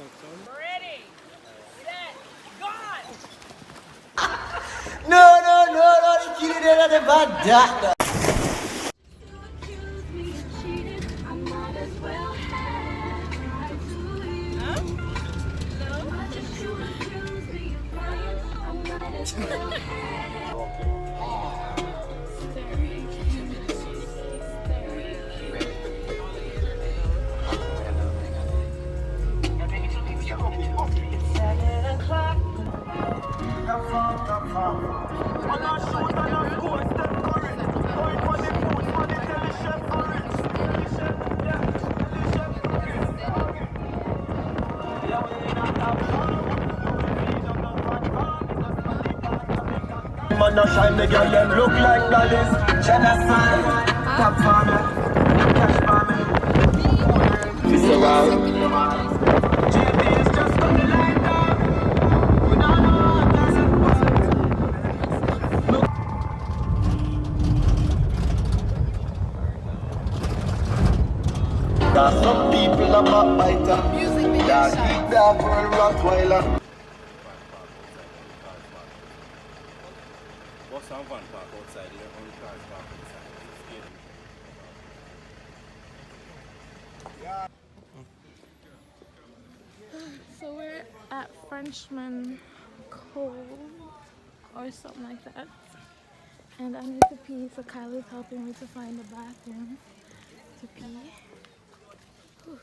Ready, set, gone! No, no, no, no, the kid is the bad doctor. Man, no shine, the girl them look like dollies. Cheddar sign, top farmer, cash farmer. This is wild. GP is just coming like that. We don't know what that's about. Cause some people are backbiter. Dog eat dog world Rottweiler. Bus and van park outside, you only cars park inside. So we're at Frenchman Cove or something like that. And I need to pee, so Kylie's helping me to find a bathroom to pee. Whew.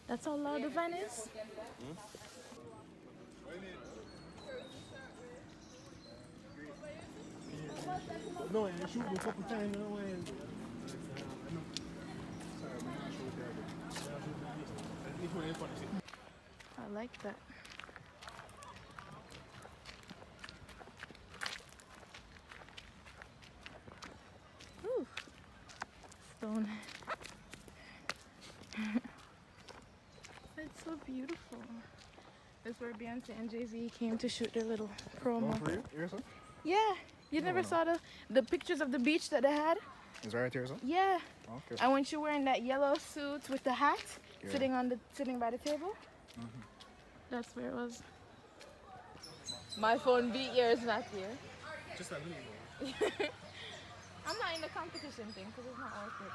That's how loud the van is? No, you shoot me a couple times. I like that. Whew. Stone. It's so beautiful. This is where Beyonce and Jay-Z came to shoot their little promo. For you? Here, sir? Yeah. You never saw the pictures of the beach that they had? Is right here, sir? Yeah. Okay. And when she wearing that yellow suit with the hat, sitting by the table, that's where it was. My phone beat yours, not here. Just a little more. I'm not in the competition thing because it's not worth it.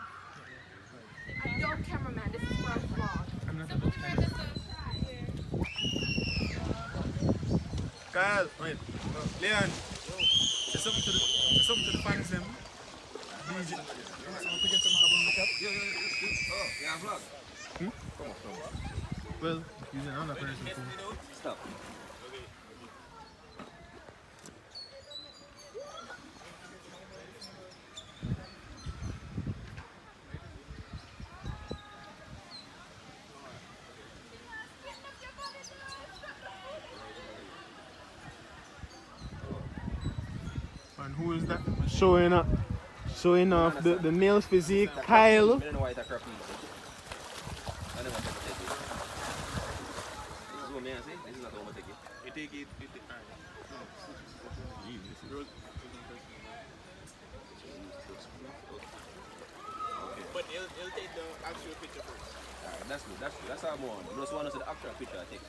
I'm your cameraman. This is for a vlog. I'm not Kyle, wait. Leon. Say something to the fans them. DJ. Someone forget some album on the cap? Oh, yeah, vlog. Come on. Well, using another person too. Stop. And who is that? Showing off the male's physique, Kyle. I don't know why it's a crap music. I never take it. This is what me I say. This is not what I take it. You take it. But he'll take the actual picture first. Alright, that's good. That's how I'm on. Those one is the actual picture I take.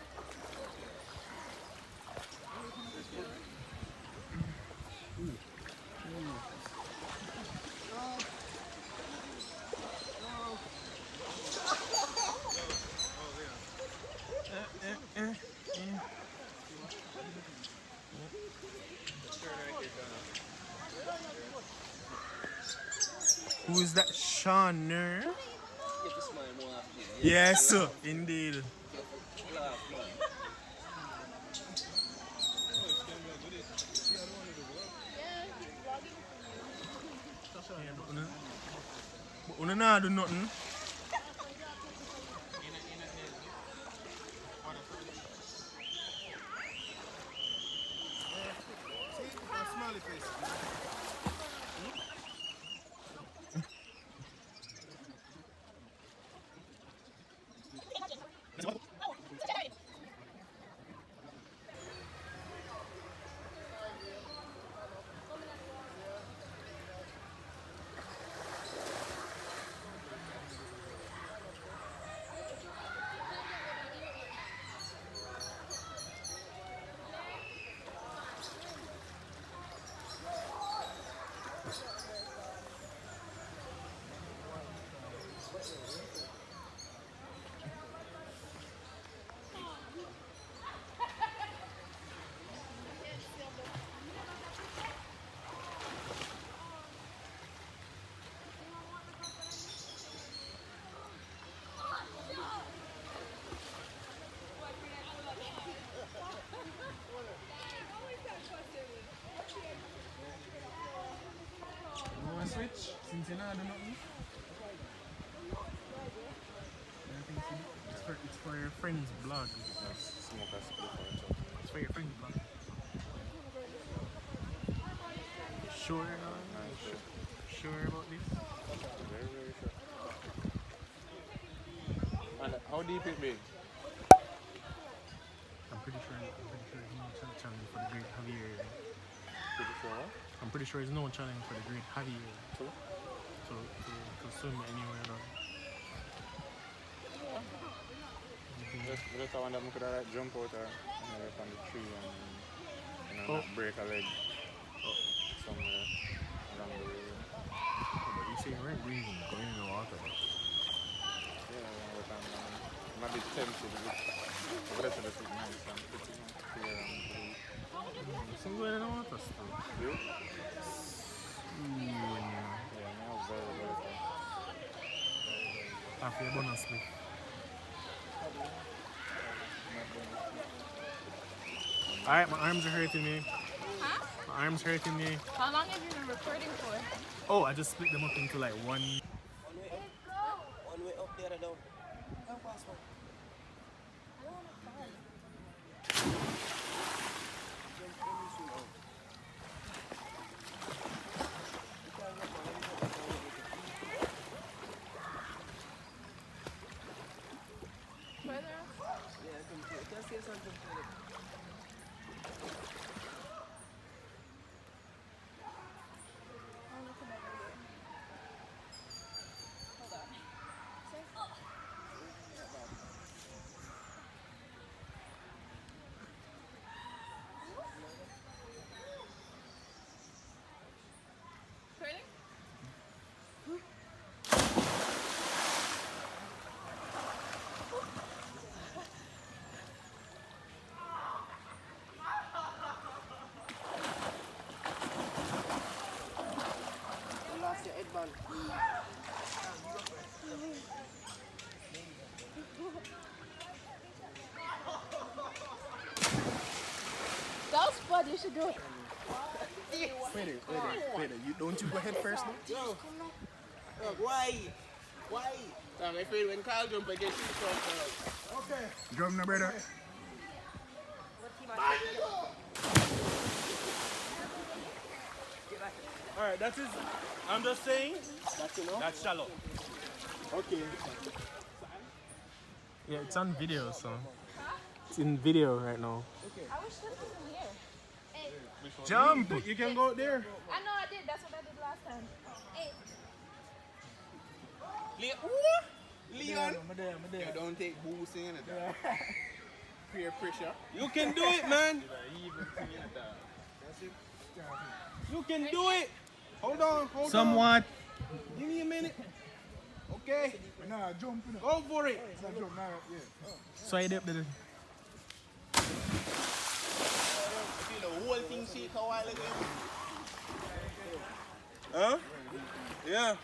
Who is that? Shawner? You have to smile more often. Yes, sir. Indeed. Laugh, man. Una nah do nothing. You want to switch? Since you know I do nothing? It's for your friend's blog. Smoke a split for it. It's for your friend's blog. Sure, sure about this? Very, very sure. And how deep it be? I'm pretty sure he's no challenge for the Great Javier. Pretty sure what? I'm pretty sure he's no challenge for the Great Javier. True. To swim anywhere though. Just I wonder if I could like jump out or from the tree and not break a leg somewhere along the way. But you see, right breathing, going in the water. Yeah, but I'm a bit tempted with the rest of the thing nice and pretty clear and blue. Some going in the water still. You? Yeah. Yeah, now very, very fun. Half your bonus lift. Alright, my arms are hurting me. Huh? My arms hurting me. How long have you been recording for? Oh, I just split them up into like one. One way up, the other down. No passport. Further? Yeah, just say something. Curling? You lost your headband. That was fun, you should do it. Wait a you don't you go ahead first now? Look, why? Why? I'm afraid when Kyle jump again, she's so Okay. Drum no brother. Alright, that is, I'm just saying, That's enough? that's shallow. Okay. Yeah, it's on video, so it's in video right now. I wish this was in here. Jump! You can go out there. I know I did, that's what I did last time. Hey. Leon, you don't take boosting in it. Peer pressure. You can do it, man. You can do it. Hold on, hold on. Somewhat. Give me a minute. Okay. Nah, jump. Go for it. So I did the. See the whole thing shake a while ago. Huh? Yeah.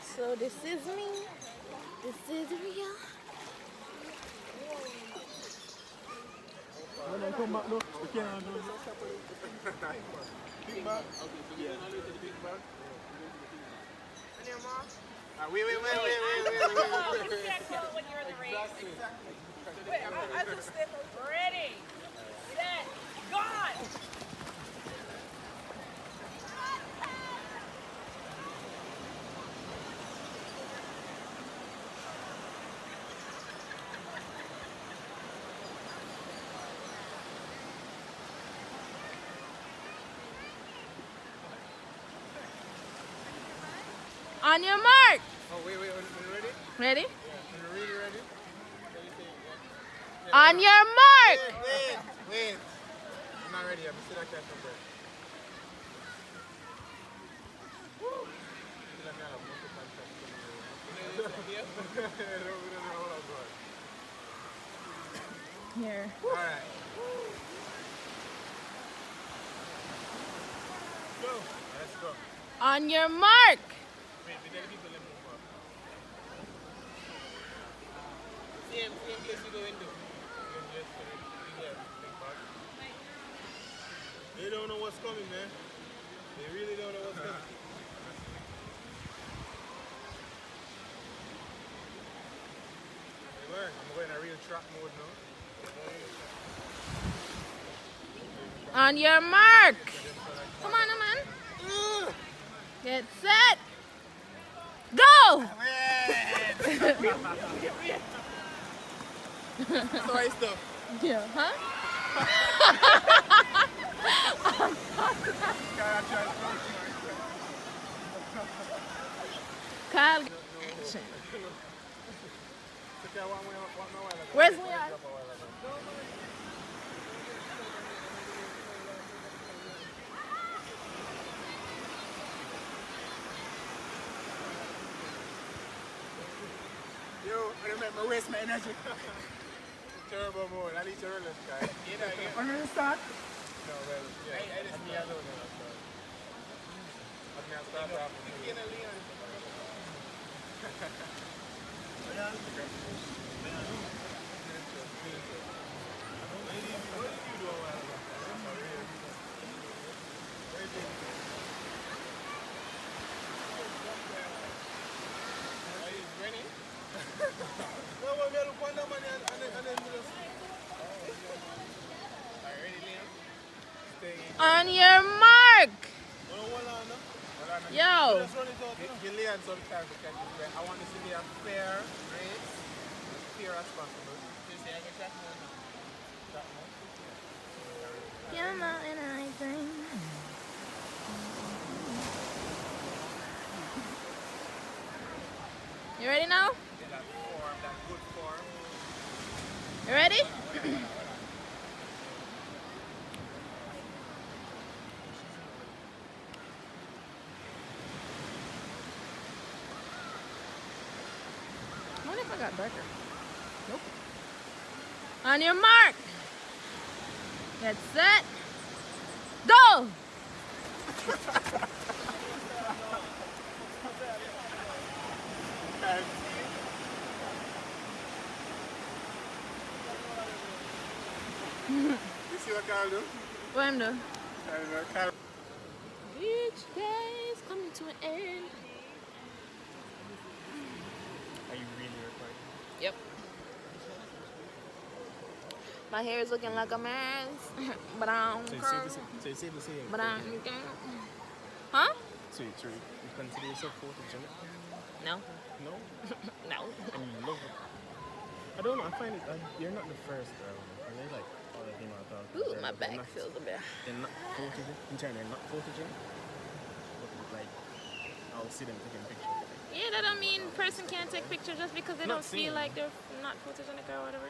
So this is me. This is real. When I come back though, we can't do it. Big bag. Wait. You can't call it when you're in the race. Wait, I just stand up. Ready, set, gone! On your mark. Oh, wait, are you ready? Ready? Are you really ready? On your mark. Wait. I'm not ready. I'm still not catching breath. Here. Alright. Go. Let's go. On your mark. Wait, we gotta keep the limit up. Same place you go into. They don't know what's coming, man. They really don't know what's coming. Hey, learn. I'm going in a real trap mode now. On your mark. Come on, man. Get set. Go. Sorry stuff. Yeah, huh? Kyle. Where's Leon? Yo, I remember waste my energy. Terrible mode. I need to run this guy. I'm going to start. No, well, yeah. I just need a little bit. I'm going to start off. You know, Leon. What did you do a while ago? Are you ready? No, we're going to find that money and then we'll just... Are you ready, Liam? Stay in. On your mark. Hold on, no? Yo. Just run it out. Give Liam some time to catch his breath. I want this to be a fair race. As fair as possible. So you say I can track more now? Track more? You're not in anything. You ready now? Yeah, that form, that good form. You ready? What if I got darker? Nope. On your mark. Get set. Go! You see what Carl do? What am I doing? Carl. Beach days coming to an end. Are you really recording? Yep. My hair is looking like a mess, but I don't care. So you say the same. But I don't care. Huh? So you consider yourself photogenic? No. No? No. And you love it. I don't know, I find it, you're not the first, and they like all the female talk. Ooh, my back feels a bit. They're not photogenic. In turn, they're not photogenic. But like, I'll see them taking pictures. Yeah, that don't mean person can't take pictures just because they Not don't feel saying. like they're not photogenic or whatever.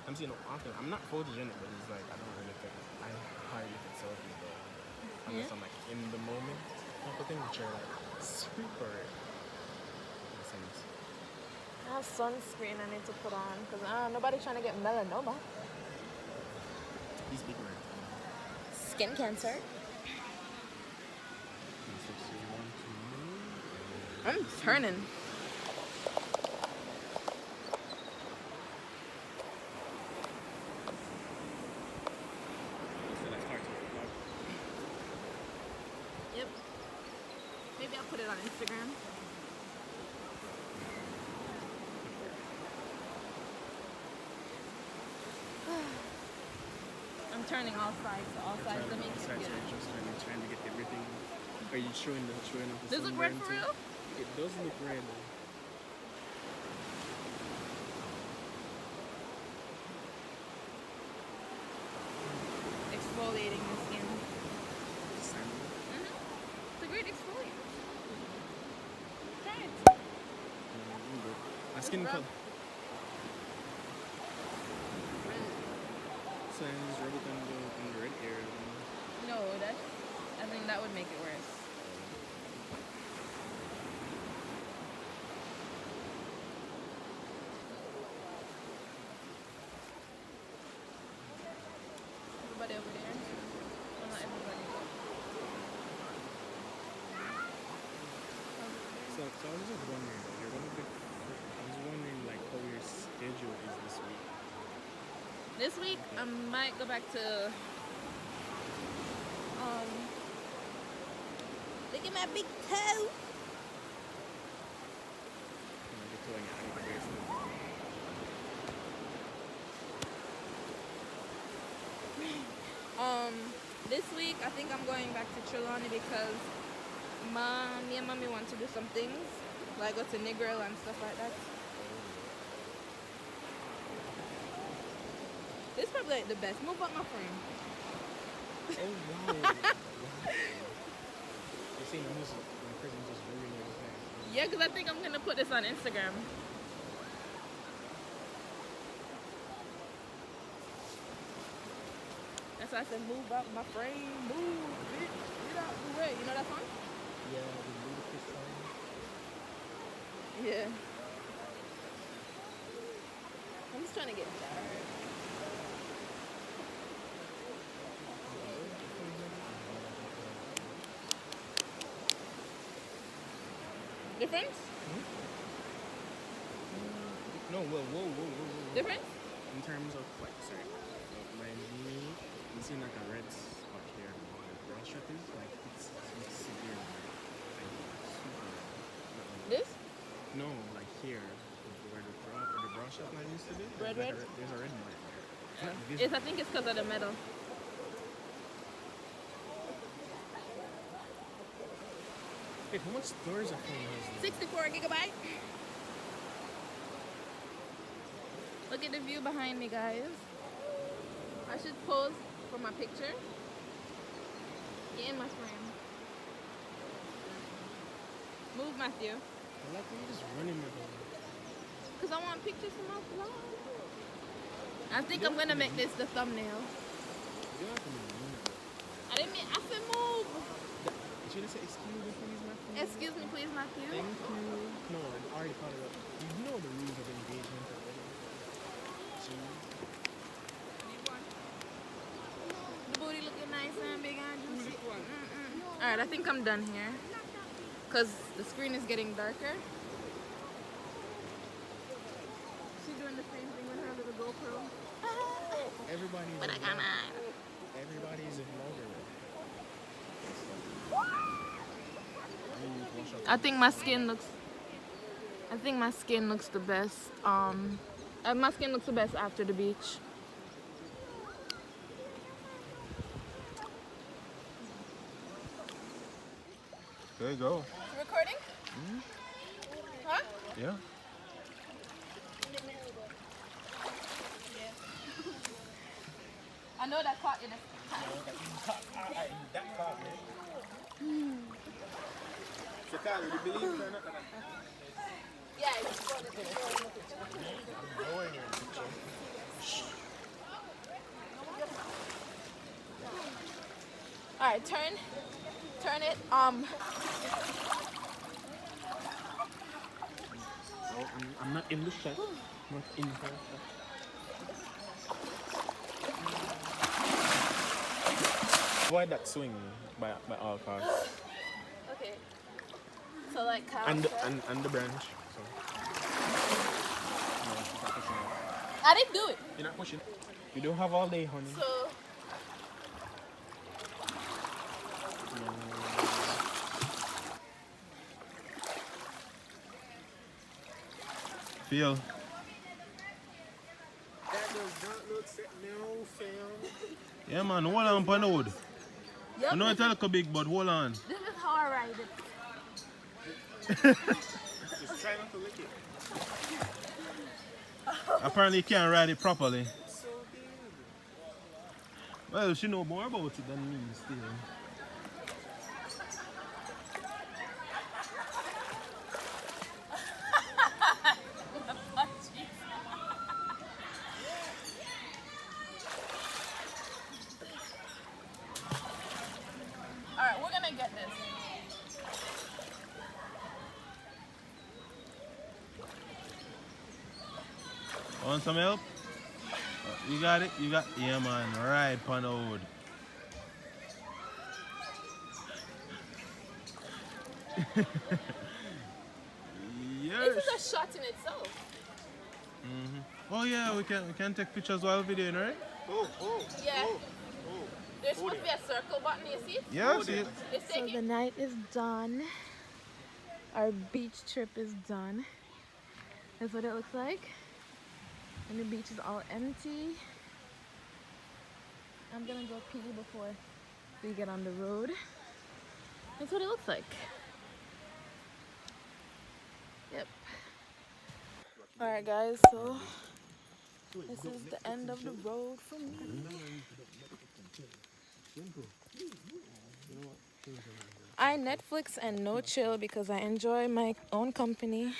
I'm saying often, I'm not photogenic, but it's like, I don't really take, I hardly take selfies though. Unless I'm like in the moment type of thing, which are like super rare. In a sense. I have sunscreen I need to put on because nobody's trying to get melanoma. He's big man. Skin cancer. He's I'm turning. Yep. Maybe I'll put it on Instagram. I'm turning all sides, so all sides to make it Besides, good. you're just trying to get everything. Are you showing off the Does it look red sunburn for too? real? It does look red. Exfoliating the skin. Sand. It's a great exfoliant. Try it. My skin Just rub. color. So I just rub it on the red area. No, I think that would make it worse. Everybody over there? Well, not everybody. So I was just wondering, I was wondering like how your schedule is this week. This week, I might go back to look at my big toe. Get to like an basement. This week I think I'm going back to Trelawney because me and mommy want to do some things, like go to Negril and stuff like that. This is probably like the best. Move up my frame. Oh wow. You're saying my cousin just ruined everything. Yeah, because I think I'm gonna put this on Instagram. That's why I said move up my frame. Move, bitch. Get out the way. You know that song? Yeah, the ludicrous song. Yeah. I'm just trying to get tired. Difference? No, whoa. Difference? In terms of like, sorry, my knee, you see like a red spot here. The brow strap is like it's severe. Like super. This? No, like here, where the brow strap line used to be. Red, there's red? There's a red mark there. It's not I visible. think it's because of the metal. Wait, how much storage a phone has? 64 gigabyte. Look at the view behind me, guys. I should pose for my picture. Get in my frame. Move, Matthew. I like when you just running my phone. Because I want pictures for my vlog. I think I'm going to make this the thumbnail. You don't have to move. I didn't mean, I said move. Should I say excuse me please, Matthew? Excuse me, please, Matthew. Thank you. No, I already caught it up. You know the rules of engagement already. The booty looking nice and big and juicy. Alright, I think I'm done here. Because the screen is getting darker. She's doing the same thing with her little GoPro. Everybody's But I got mine. Everybody's a vlogger. I think my skin looks the best. My skin looks the best after the beach. There you go. Recording? Huh? Yeah. I know that caught you. That caught me. So, Carl, you believe it or not? Yeah, it's recording. All right, turn it. I'm not in the shot. Not in the shot. Avoid that swing by all costs. Okay. So like. like cow. And the branch. So. No, she's not pushing it. I didn't do it. You're not pushing. You don't have all day, honey. So Feel. That does not look set no film. Yeah, man, hold on on the wood. yep, I know it's a little big, but hold on. this is how I ride it. Just try not to lick it. Apparently, you can't ride it properly. So big. Well, she know more about it than me still. Alright, we're gonna get this. Want some help? You got it? You got yeah man, right on the wood. Yes. This is a shot in itself. Oh yeah, we can take pictures while videoing, right? Oh. Yeah. Oh. There's supposed to be a circle button, you see it? Yeah, see it. It's so the night is done. Our beach trip is done. That's what it looks like. And the beach is all empty. I'm gonna go pee before we get on the road. That's what it looks like. Yep. Alright guys, so this is the end of the road for me. I Netflix and no chill because I enjoy my own company.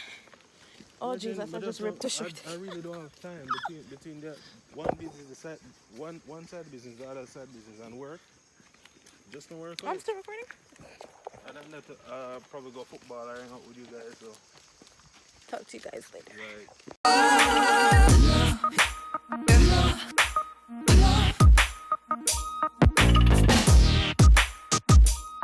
Oh Jesus, I just ripped the shirt. I really don't have time between that one business, one side business, the other side business, and work. Just to work. I'm still recording. And then let probably go football or hang out with you guys. So Talk to you guys later. like.